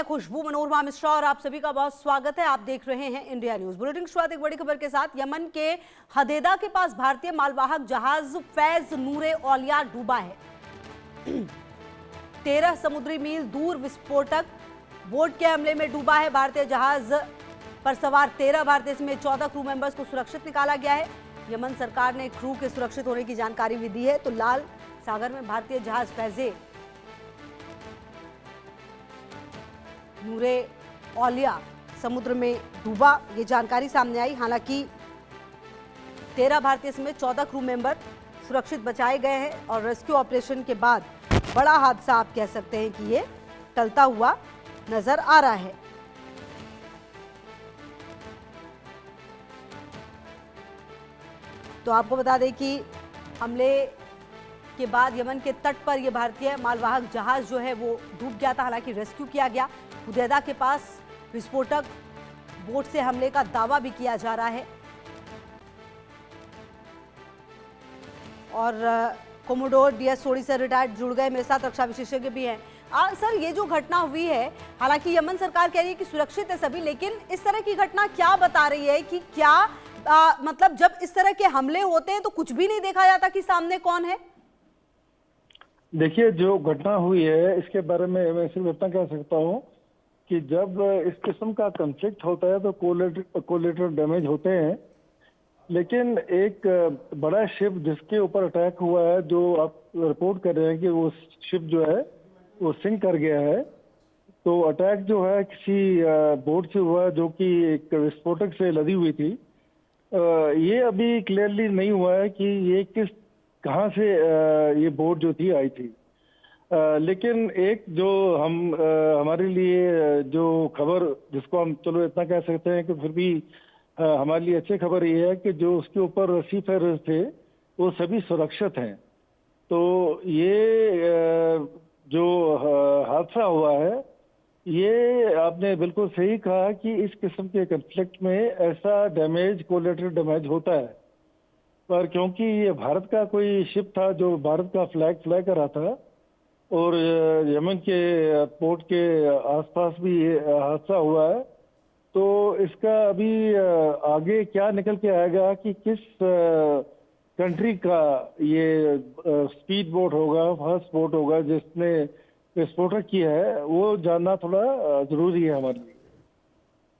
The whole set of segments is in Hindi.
मैं खुशबू मनोरमा मिश्रा और आप सभी का बहुत स्वागत है। आप देख रहे हैं इंडिया न्यूज बुलेटिन। शुरुआत एक बड़ी खबर के साथ। यमन के हदेदा के पास भारतीय मालवाहक जहाज फैज नूरे औलिया डूबा है। 13 समुद्री मील दूर विस्फोटक बोट के हमले में डूबा है। भारतीय जहाज पर सवार 13 भारतीय समेत 14 क्रू मेंबर्स को सुरक्षित निकाला गया है। यमन सरकार ने क्रू के सुरक्षित होने की जानकारी भी दी है। तो लाल सागर में भारतीय जहाज फैजे नूरे औलिया समुद्र में डूबा, ये जानकारी सामने आई। हालांकि 13 भारतीय समेत 14 क्रू मेंबर सुरक्षित बचाए गए हैं और रेस्क्यू ऑपरेशन के बाद बड़ा हादसा आप कह सकते हैं कि ये टलता हुआ नजर आ रहा है। तो आपको बता दें कि हमले के बाद यमन के तट पर यह भारतीय मालवाहक जहाज जो है वो डूब गया था। हालांकि रेस्क्यू किया गया। हुदैदा के पास विस्फोटक बोट से हमले का दावा भी किया जा रहा है। और कोमोडोर डीएस सोडी से रिटायर्ड जुड़ गए, मेरे साथ रक्षा विशेषज्ञ भी हैं। सर, ये जो घटना हुई है, हालांकि यमन सरकार कह रही है कि सुरक्षित है सभी, लेकिन इस तरह की घटना क्या बता रही है कि क्या मतलब जब इस तरह के हमले होते हैं तो कुछ भी नहीं देखा जाता कि सामने कौन है? देखिए, जो घटना हुई है इसके बारे में मैं सिर्फ इतना कह सकता हूँ कि जब इस किस्म का कॉन्फ्लिक्ट होता है तो कोलेटरल डैमेज होते हैं। लेकिन एक बड़ा शिप जिसके ऊपर अटैक हुआ है, जो आप रिपोर्ट कर रहे हैं कि वो शिप जो है वो सिंक कर गया है, तो अटैक जो है किसी बोट से हुआ जो कि एक विस्फोटक से लदी हुई थी। ये अभी क्लियरली नहीं हुआ है कि ये कहाँ से ये बोट जो थी आई थी। लेकिन एक जो हमारे लिए जो खबर जिसको हम चलो इतना कह सकते हैं कि फिर भी हमारे लिए अच्छी खबर ये है कि जो उसके ऊपर सी फेरर्स थे वो सभी सुरक्षित हैं। तो ये जो हादसा हुआ है, ये आपने बिल्कुल सही कहा कि इस किस्म के कॉन्फ्लिक्ट में ऐसा डैमेज, कोलेटरल डैमेज होता है। पर क्योंकि ये भारत का कोई शिप था जो भारत का फ्लैग कर रहा था और यमन के पोर्ट के आसपास भी हादसा हुआ है, तो इसका अभी आगे क्या निकल के आएगा कि किस कंट्री का ये स्पीड बोट होगा, फास्ट बोट होगा जिसने विस्फोटक किया है, वो जानना थोड़ा जरूरी है हमारे लिए।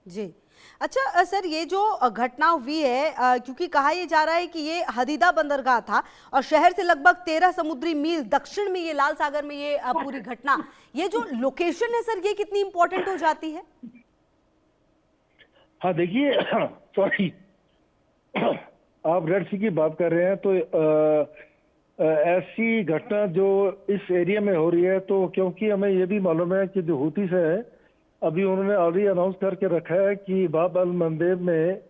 जी, अच्छा सर, ये जो घटना हुई है, क्योंकि कहा यह जा रहा है कि ये हदीदा बंदरगाह था और शहर से लगभग 13 समुद्री मील दक्षिण में ये लाल सागर में ये पूरी घटना, ये जो लोकेशन है सर, ये कितनी इंपॉर्टेंट हो जाती है? हाँ, देखिए सॉरी आप रेड सी की बात कर रहे हैं, तो ऐसी घटना जो इस एरिया में हो रही है, तो क्योंकि हमें ये भी मालूम है कि जो हूती से है, अभी उन्होंने ऑलरेडी अनाउंस करके रखा है कि बाब अल मंदेब में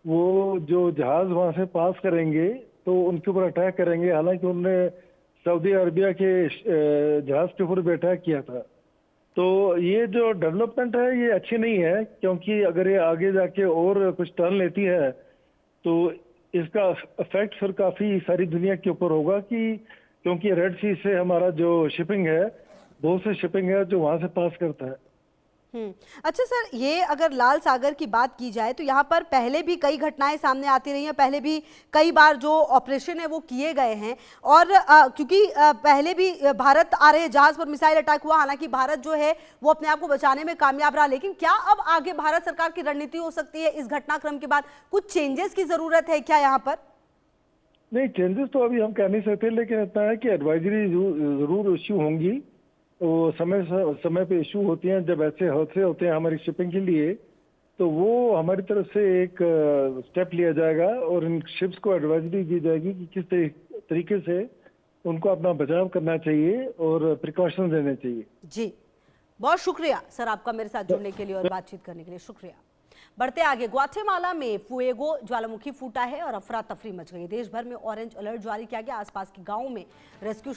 वो जो जहाज वहां से पास करेंगे तो उनके ऊपर अटैक करेंगे। हालांकि उन्होंने सऊदी अरबिया के जहाज के ऊपर भी अटैक किया था। तो ये जो डेवलपमेंट है ये अच्छी नहीं है, क्योंकि अगर ये आगे जाके और कुछ टर्न लेती है तो इसका इफेक्ट फिर काफी सारी दुनिया के ऊपर होगा, कि क्योंकि रेड सी से हमारा जो शिपिंग है, बहुत से शिपिंग है जो वहां से पास करता है। अच्छा सर, ये अगर लाल सागर की बात की जाए तो यहाँ पर पहले भी कई घटनाएं सामने आती रही हैं। पहले भी कई बार जो ऑपरेशन है वो किए गए हैं और क्योंकि पहले भी भारत आ रहे जहाज पर मिसाइल अटैक हुआ। हालांकि भारत जो है वो अपने आप को बचाने में कामयाब रहा, लेकिन क्या अब आगे भारत सरकार की रणनीति हो सकती है इस घटनाक्रम के बाद? कुछ चेंजेस की जरूरत है क्या यहाँ पर? नहीं, चेंजेस तो अभी हम कह नहीं सकते, लेकिन इतना है कि एडवाइजरी जरूर इश्यू होंगी। वो समय पे इशू होती हैं जब ऐसे हादसे होते हैं हमारी शिपिंग के लिए, तो वो हमारी तरफ से एक स्टेप लिया जाएगा और इन शिप्स को एडवाइजरी दी जाएगी कि किस तरीके से उनको अपना बचाव करना चाहिए और प्रिकॉशन लेने चाहिए। जी, बहुत शुक्रिया सर आपका मेरे साथ जुड़ने के लिए और बातचीत करने के लिए, शुक्रिया। बढ़ते आगे, ग्वाटेमाला में फुएगो ज्वालामुखी फूटा है और अफरा तफरी मच गई। देश भर में ऑरेंज अलर्ट जारी किया गया। आसपास के गांवों में रेस्क्यू शुरू